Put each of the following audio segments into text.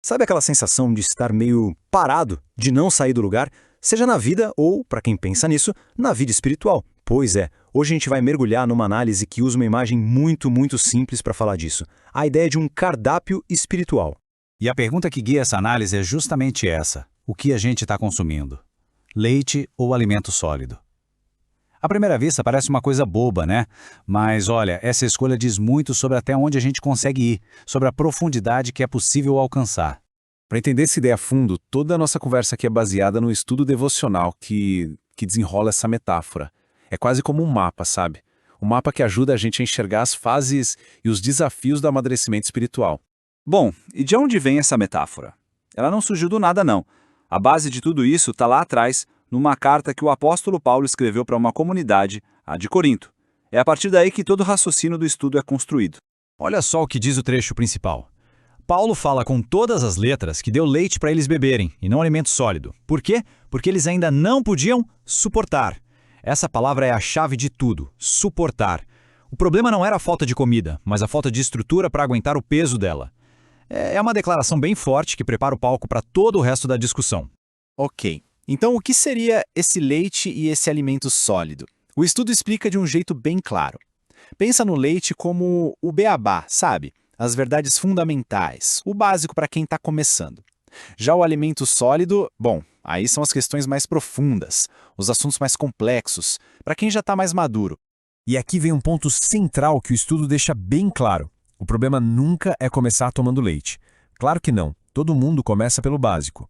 Sabe aquela sensação de estar meio parado, de não sair do lugar, seja na vida ou, para quem pensa nisso, na vida espiritual? Pois é, hoje a gente vai mergulhar numa análise que usa uma imagem muito simples para falar disso. A ideia de um cardápio espiritual. E a pergunta que guia essa análise é justamente essa: o que a gente está consumindo? Leite ou alimento sólido? À primeira vista parece uma coisa boba, né? Mas olha, essa escolha diz muito sobre até onde a gente consegue ir, sobre a profundidade que é possível alcançar. Para entender essa ideia a fundo, toda a nossa conversa aqui é baseada no estudo devocional que desenrola essa metáfora. É quase como um mapa, sabe? Um mapa que ajuda a gente a enxergar as fases e os desafios do amadurecimento espiritual. Bom, e de onde vem essa metáfora? Ela não surgiu do nada, não. A base de tudo isso está lá atrás, numa carta que o apóstolo Paulo escreveu para uma comunidade, a de Corinto. É a partir daí que todo o raciocínio do estudo é construído. Olha só o que diz o trecho principal. Paulo fala com todas as letras que deu leite para eles beberem, e não alimento sólido. Por quê? Porque eles ainda não podiam suportar. Essa palavra é a chave de tudo, suportar. O problema não era a falta de comida, mas a falta de estrutura para aguentar o peso dela. É uma declaração bem forte que prepara o palco para todo o resto da discussão. Ok, então o que seria esse leite e esse alimento sólido? O estudo explica de um jeito bem claro. Pensa no leite como o beabá, sabe? As verdades fundamentais, o básico para quem está começando. Já o alimento sólido, bom, aí são as questões mais profundas, os assuntos mais complexos, para quem já está mais maduro. E aqui vem um ponto central que o estudo deixa bem claro. O problema nunca é começar tomando leite. Claro que não, todo mundo começa pelo básico.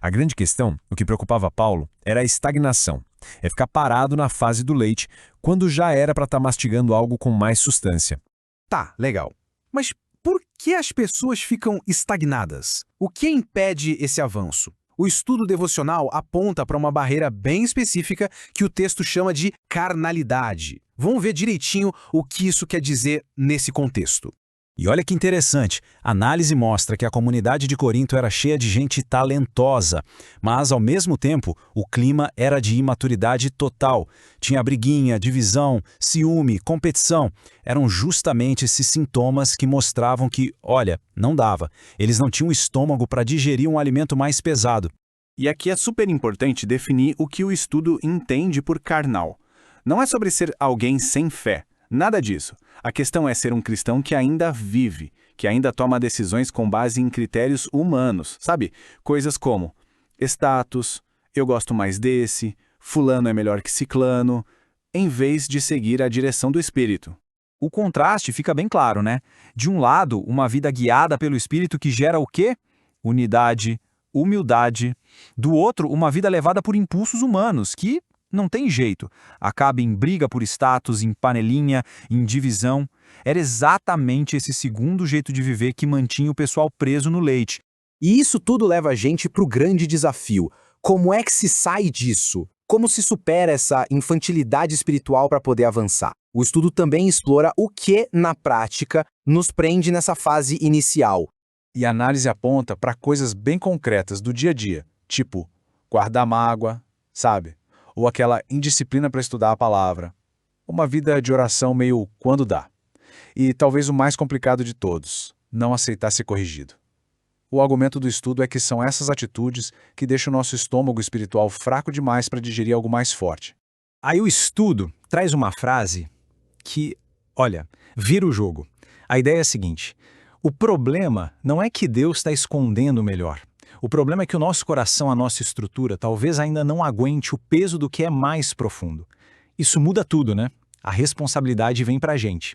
A grande questão, o que preocupava Paulo, era a estagnação. É ficar parado na fase do leite, quando já era para estar mastigando algo com mais substância. Tá, legal. Mas por que as pessoas ficam estagnadas? O que impede esse avanço? O estudo devocional aponta para uma barreira bem específica que o texto chama de carnalidade. Vamos ver direitinho o que isso quer dizer nesse contexto. E olha que interessante, a análise mostra que a comunidade de Corinto era cheia de gente talentosa, mas, ao mesmo tempo, o clima era de imaturidade total. Tinha briguinha, divisão, ciúme, competição. Eram justamente esses sintomas que mostravam que, olha, não dava. Eles não tinham estômago para digerir um alimento mais pesado. E aqui é super importante definir o que o estudo entende por carnal. Não é sobre ser alguém sem fé. Nada disso. A questão é ser um cristão que ainda vive, que ainda toma decisões com base em critérios humanos, sabe? Coisas como status, eu gosto mais desse, fulano é melhor que ciclano, em vez de seguir a direção do Espírito. O contraste fica bem claro, né? De um lado, uma vida guiada pelo Espírito que gera o quê? Unidade, humildade. Do outro, uma vida levada por impulsos humanos, que não tem jeito. Acaba em briga por status, em panelinha, em divisão. Era exatamente esse segundo jeito de viver que mantinha o pessoal preso no leite. E isso tudo leva a gente para o grande desafio. Como é que se sai disso? Como se supera essa infantilidade espiritual para poder avançar? O estudo também explora o que, na prática, nos prende nessa fase inicial. E a análise aponta para coisas bem concretas do dia a dia, tipo guardar mágoa, sabe? Ou aquela indisciplina para estudar a palavra. Uma vida de oração meio quando dá. E talvez o mais complicado de todos, não aceitar ser corrigido. O argumento do estudo é que são essas atitudes que deixam o nosso estômago espiritual fraco demais para digerir algo mais forte. Aí o estudo traz uma frase que, olha, vira o jogo. A ideia é a seguinte: o problema não é que Deus está escondendo o melhor. O problema é que o nosso coração, a nossa estrutura, talvez ainda não aguente o peso do que é mais profundo. Isso muda tudo, né? A responsabilidade vem pra gente.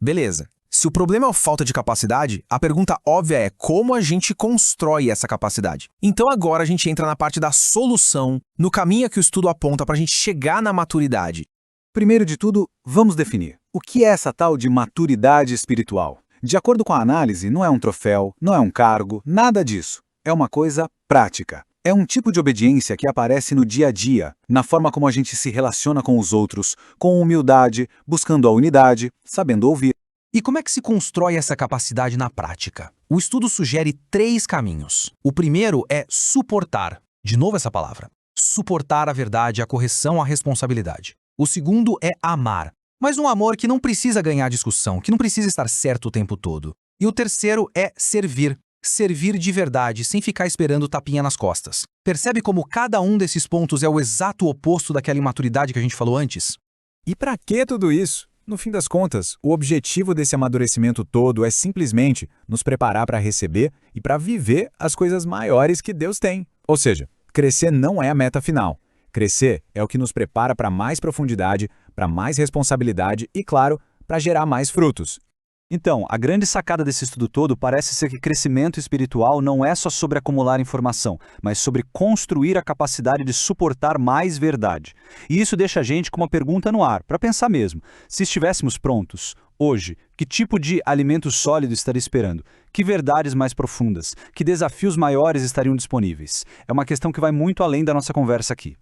Beleza. Se o problema é a falta de capacidade, a pergunta óbvia é como a gente constrói essa capacidade. Então agora a gente entra na parte da solução, no caminho que o estudo aponta para a gente chegar na maturidade. Primeiro de tudo, vamos definir. O que é essa tal de maturidade espiritual? De acordo com a análise, não é um troféu, não é um cargo, nada disso. É uma coisa prática. É um tipo de obediência que aparece no dia a dia, na forma como a gente se relaciona com os outros, com humildade, buscando a unidade, sabendo ouvir. E como é que se constrói essa capacidade na prática? O estudo sugere 3 caminhos. O primeiro é suportar. De novo essa palavra. Suportar a verdade, a correção, a responsabilidade. O segundo é amar. Mas um amor que não precisa ganhar discussão, que não precisa estar certo o tempo todo. E o terceiro é servir. servir de verdade, sem ficar esperando tapinha nas costas. Percebe como cada um desses pontos é o exato oposto daquela imaturidade que a gente falou antes? E para que tudo isso? No fim das contas, o objetivo desse amadurecimento todo é simplesmente nos preparar para receber e para viver as coisas maiores que Deus tem. Ou seja, crescer não é a meta final. Crescer é o que nos prepara para mais profundidade, para mais responsabilidade e, claro, para gerar mais frutos. Então, a grande sacada desse estudo todo parece ser que crescimento espiritual não é só sobre acumular informação, mas sobre construir a capacidade de suportar mais verdade. E isso deixa a gente com uma pergunta no ar, para pensar mesmo. Se estivéssemos prontos, hoje, que tipo de alimento sólido estaria esperando? Que verdades mais profundas? Que desafios maiores estariam disponíveis? É uma questão que vai muito além da nossa conversa aqui.